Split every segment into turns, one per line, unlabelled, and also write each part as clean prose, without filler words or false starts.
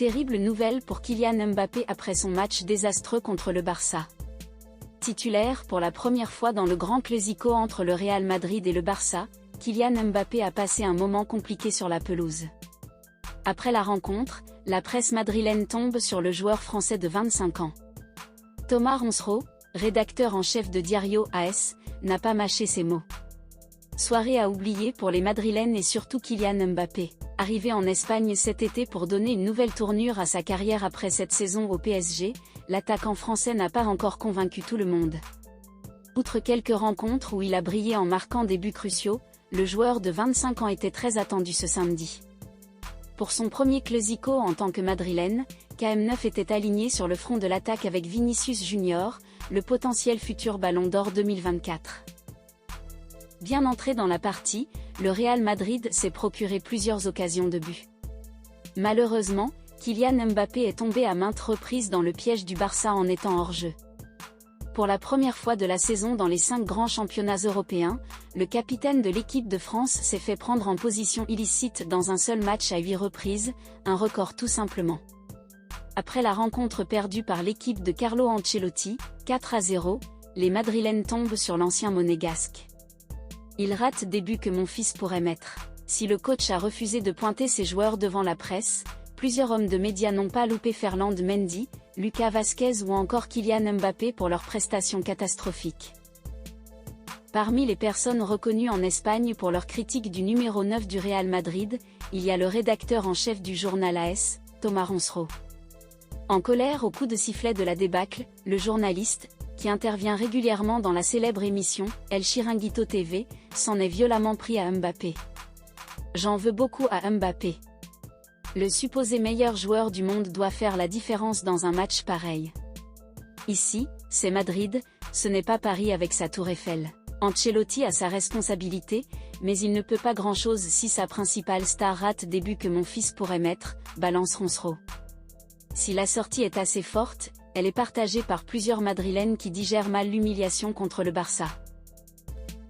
Terrible nouvelle pour Kylian Mbappé après son match désastreux contre le Barça. Titulaire pour la première fois dans le grand Clásico entre le Real Madrid et le Barça, Kylian Mbappé a passé un moment compliqué sur la pelouse. Après la rencontre, la presse madrilène tombe sur le joueur français de 25 ans. Thomas Ronsereau, rédacteur en chef de Diario AS, n'a pas mâché ses mots. Soirée à oublier pour les madrilènes et surtout Kylian Mbappé, arrivé en Espagne cet été pour donner une nouvelle tournure à sa carrière après cette saison au PSG, l'attaquant français n'a pas encore convaincu tout le monde. Outre quelques rencontres où il a brillé en marquant des buts cruciaux, le joueur de 25 ans était très attendu ce samedi. Pour son premier Clásico en tant que madrilène, KM9 était aligné sur le front de l'attaque avec Vinicius Junior, le potentiel futur Ballon d'Or 2024. Bien entré dans la partie, le Real Madrid s'est procuré plusieurs occasions de but. Malheureusement, Kylian Mbappé est tombé à maintes reprises dans le piège du Barça en étant hors-jeu. Pour la première fois de la saison dans les 5 grands championnats européens, le capitaine de l'équipe de France s'est fait prendre en position illicite dans un seul match à 8 reprises, un record tout simplement. Après la rencontre perdue par l'équipe de Carlo Ancelotti, 4-0, les Madrilènes tombent sur l'ancien monégasque. Il rate des buts que mon fils pourrait mettre. Si le coach a refusé de pointer ses joueurs devant la presse, plusieurs hommes de médias n'ont pas loupé Ferland Mendy, Lucas Vázquez ou encore Kylian Mbappé pour leurs prestations catastrophiques. Parmi les personnes reconnues en Espagne pour leur critique du numéro 9 du Real Madrid, il y a le rédacteur en chef du journal AS, Thomas Ronsereau. En colère au coup de sifflet de la débâcle, le journaliste, qui intervient régulièrement dans la célèbre émission El Chiringuito TV, s'en est violemment pris à Mbappé. J'en veux beaucoup à Mbappé. Le supposé meilleur joueur du monde doit faire la différence dans un match pareil. Ici, c'est Madrid, ce n'est pas Paris avec sa tour Eiffel. Ancelotti a sa responsabilité, mais il ne peut pas grand-chose si sa principale star rate des buts que mon fils pourrait mettre, balance Ronsereau. Si la sortie est assez forte, elle est partagée par plusieurs madrilènes qui digèrent mal l'humiliation contre le Barça.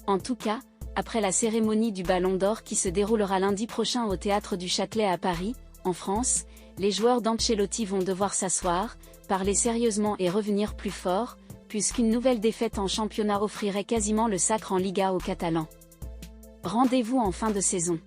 En tout cas, après la cérémonie du Ballon d'Or qui se déroulera lundi prochain au Théâtre du Châtelet à Paris, en France, les joueurs d'Ancelotti vont devoir s'asseoir, parler sérieusement et revenir plus fort, puisqu'une nouvelle défaite en championnat offrirait quasiment le sacre en Liga aux Catalans. Rendez-vous en fin de saison.